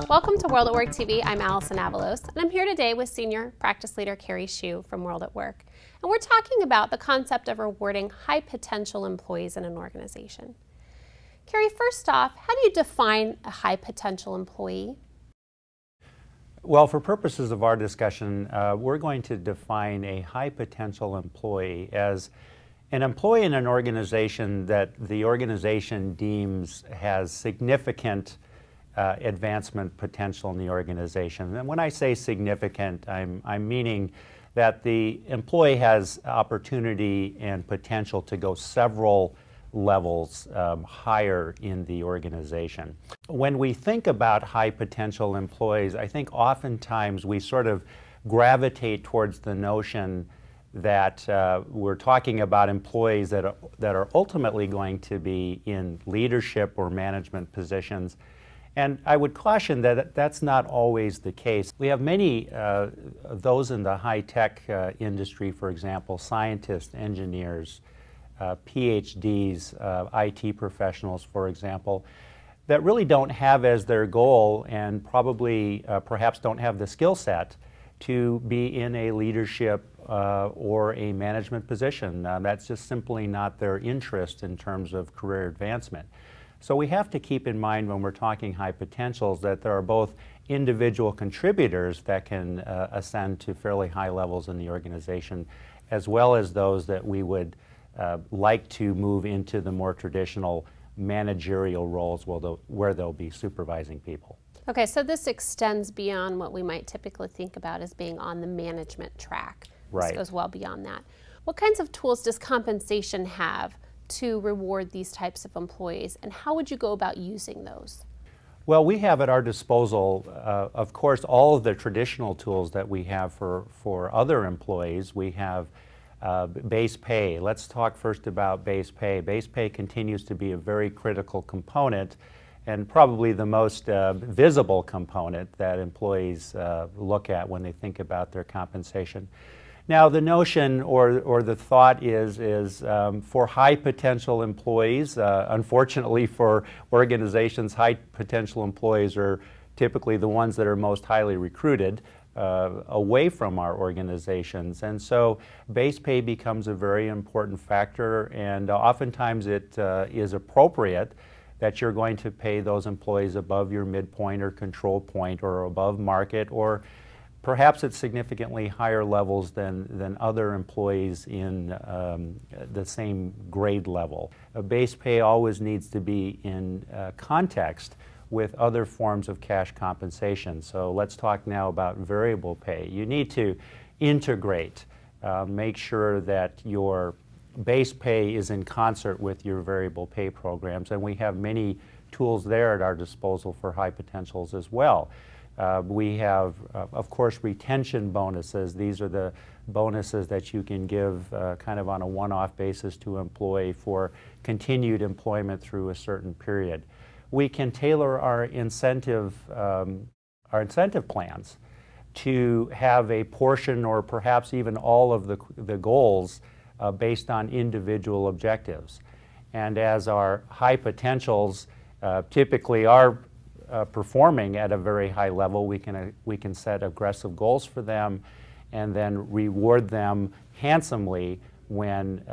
Welcome to World at Work TV. I'm Allison Avalos, and I'm here today with Senior Practice Leader Kerry Chou from World at Work. And we're talking about the concept of rewarding high-potential employees in an organization. Kerry, first off, how do you define a high-potential employee? Well, for purposes of our discussion, we're going to define a high-potential employee as an employee in an organization that the organization deems has significant advancement potential in the organization. And when I say significant, I'm meaning that the employee has opportunity and potential to go several levels higher in the organization. When we think about high potential employees, I think oftentimes we sort of gravitate towards the notion that we're talking about employees that are ultimately going to be in leadership or management positions. And I would caution that that's not always the case. We have many of those in the high-tech industry, for example, scientists, engineers, PhDs, IT professionals, for example, that really don't have as their goal and probably perhaps don't have the skill set to be in a leadership or a management position. That's just simply not their interest in terms of career advancement. So we have to keep in mind when we're talking high potentials that there are both individual contributors that can ascend to fairly high levels in the organization, as well as those that we would like to move into the more traditional managerial roles where they'll be supervising people. Okay, so this extends beyond what we might typically think about as being on the management track. Right. This goes well beyond that. What kinds of tools does compensation have to reward these types of employees, and how would you go about using those? Well, we have at our disposal, of course, all of the traditional tools that we have for other employees. We have base pay. Let's talk first about base pay. Base pay continues to be a very critical component and probably the most visible component that employees look at when they think about their compensation. Now, the notion or the thought is for high potential employees, unfortunately for organizations, high potential employees are typically the ones that are most highly recruited away from our organizations. And so base pay becomes a very important factor, and oftentimes it is appropriate that you're going to pay those employees above your midpoint or control point or above market, or perhaps at significantly higher levels than other employees in the same grade level. Base pay always needs to be in context with other forms of cash compensation. So let's talk now about variable pay. You need to integrate, make sure that your base pay is in concert with your variable pay programs, and we have many tools there at our disposal for high potentials as well. We have, of course, retention bonuses. These are the bonuses that you can give kind of on a one-off basis to an employee for continued employment through a certain period. We can tailor our incentive plans to have a portion or perhaps even all of the goals based on individual objectives. And as our high potentials typically are performing at a very high level, we can set aggressive goals for them and then reward them handsomely when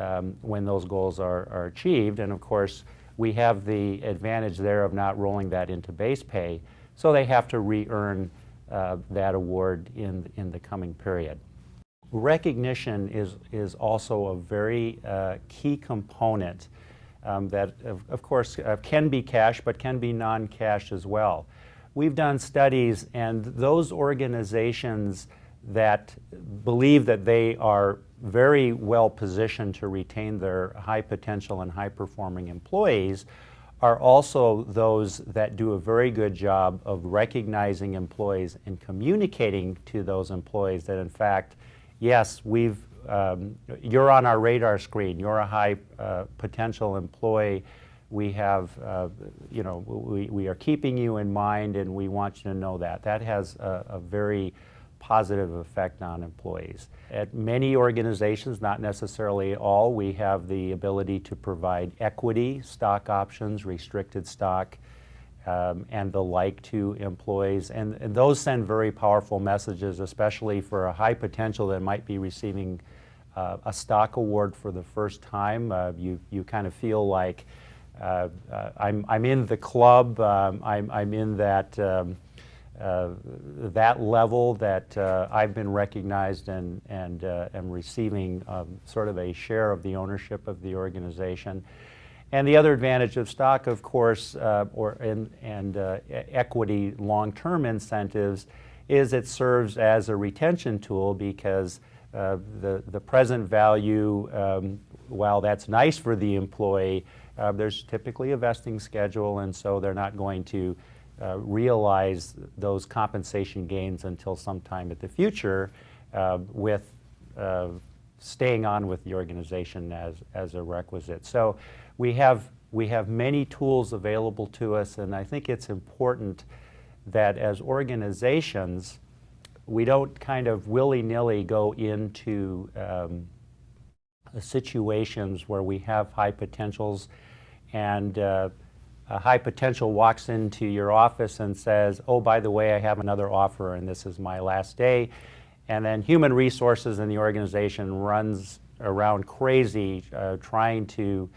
those goals are achieved. And of course, we have the advantage there of not rolling that into base pay, so they have to re-earn that award in the coming period. Recognition is also a very key component that, of course, can be cash, but can be non-cash as well. We've done studies, and those organizations that believe that they are very well positioned to retain their high potential and high performing employees are also those that do a very good job of recognizing employees and communicating to those employees that, in fact, yes, you're on our radar screen. You're a high potential employee. We have, we are keeping you in mind, and we want you to know that. That has a very positive effect on employees. At many organizations, not necessarily all, we have the ability to provide equity, stock options, restricted stock, and the like to employees. And those send very powerful messages, especially for a high potential that might be receiving a stock award for the first time. You kind of feel like I'm in the club, I'm in that that level that I've been recognized and am receiving sort of a share of the ownership of the organization. And the other advantage of stock, of course, equity long-term incentives is it serves as a retention tool because the present value, while that's nice for the employee, there's typically a vesting schedule, and so they're not going to realize those compensation gains until sometime at the future with staying on with the organization as a requisite. So we have many tools available to us, and I think it's important that as organizations we don't kind of willy-nilly go into situations where we have high potentials and a high potential walks into your office and says, oh, by the way, I have another offer and this is my last day. And then human resources in the organization runs around crazy trying to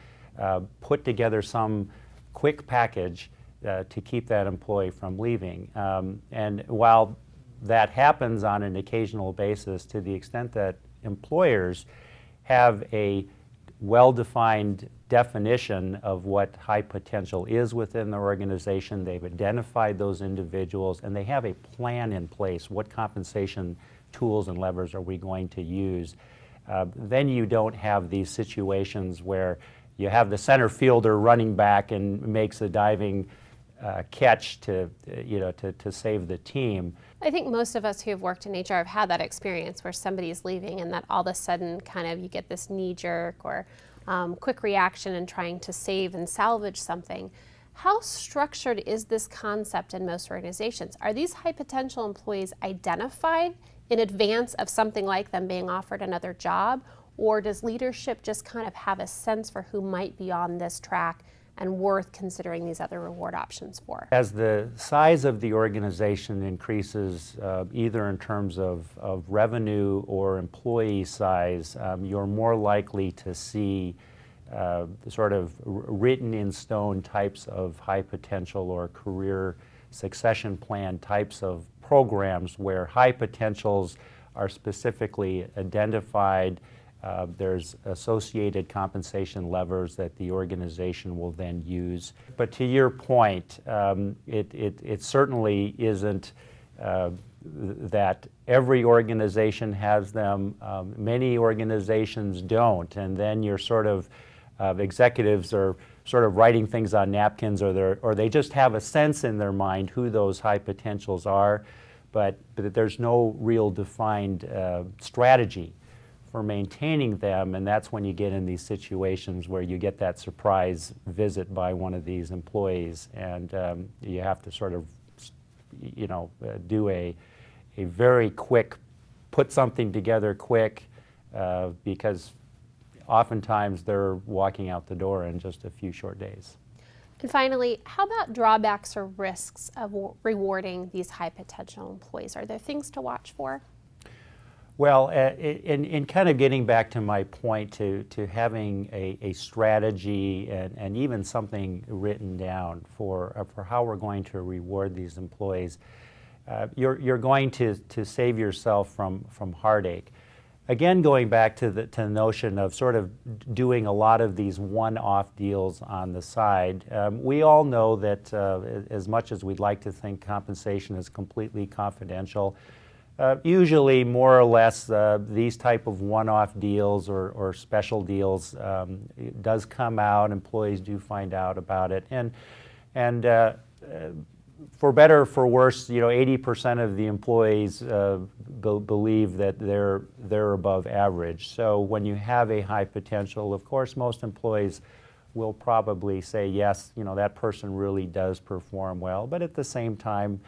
put together some quick package to keep that employee from leaving. And while that happens on an occasional basis, to the extent that employers have a well-defined definition of what high potential is within their organization, they've identified those individuals, and they have a plan in place. What compensation tools and levers are we going to use? Then you don't have these situations where you have the center fielder running back and makes a diving catch to save the team. I think most of us who have worked in HR have had that experience where somebody's leaving and that all of a sudden kind of you get this knee-jerk or quick reaction in trying to save and salvage something. How structured is this concept in most organizations? Are these high potential employees identified in advance of something like them being offered another job, or does leadership just kind of have a sense for who might be on this track and worth considering these other reward options for? As the size of the organization increases, either in terms of revenue or employee size, you're more likely to see sort of written in stone types of high potential or career succession plan types of programs where high potentials are specifically identified. There's associated compensation levers that the organization will then use. But to your point, it certainly isn't that every organization has them. Many organizations don't, and then you're sort of executives are sort of writing things on napkins, or they just have a sense in their mind who those high potentials are, but there's no real defined strategy for maintaining them, and that's when you get in these situations where you get that surprise visit by one of these employees, and you have to sort of, do a very quick, put something together quick, because oftentimes they're walking out the door in just a few short days. And finally, how about drawbacks or risks of rewarding these high potential employees? Are there things to watch for? Well, in kind of getting back to my point to having a strategy and even something written down for how we're going to reward these employees, you're going to save yourself from heartache. Again, going back to the notion of sort of doing a lot of these one-off deals on the side, we all know that as much as we'd like to think compensation is completely confidential, usually more or less these type of one-off deals or special deals does come out. Employees do find out about it, and for better or for worse, 80% of the employees believe that they're above average. So when you have a high potential, of course, most employees will probably say, yes, that person really does perform well. But at the same time,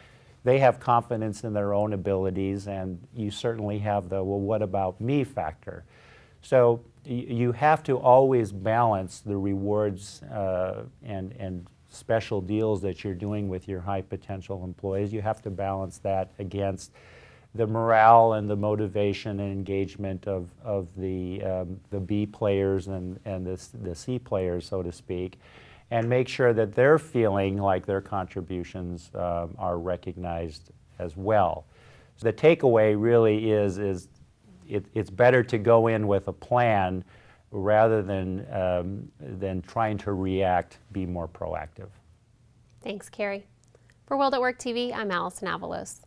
they have confidence in their own abilities, and you certainly have the, well, what about me factor. So you have to always balance the rewards and special deals that you're doing with your high potential employees. You have to balance that against the morale and the motivation and engagement of the B players and the C players, so to speak, and make sure that they're feeling like their contributions are recognized as well. So the takeaway really is it's better to go in with a plan rather than trying to react, be more proactive. Thanks, Kerry. For World at Work TV, I'm Allison Avalos.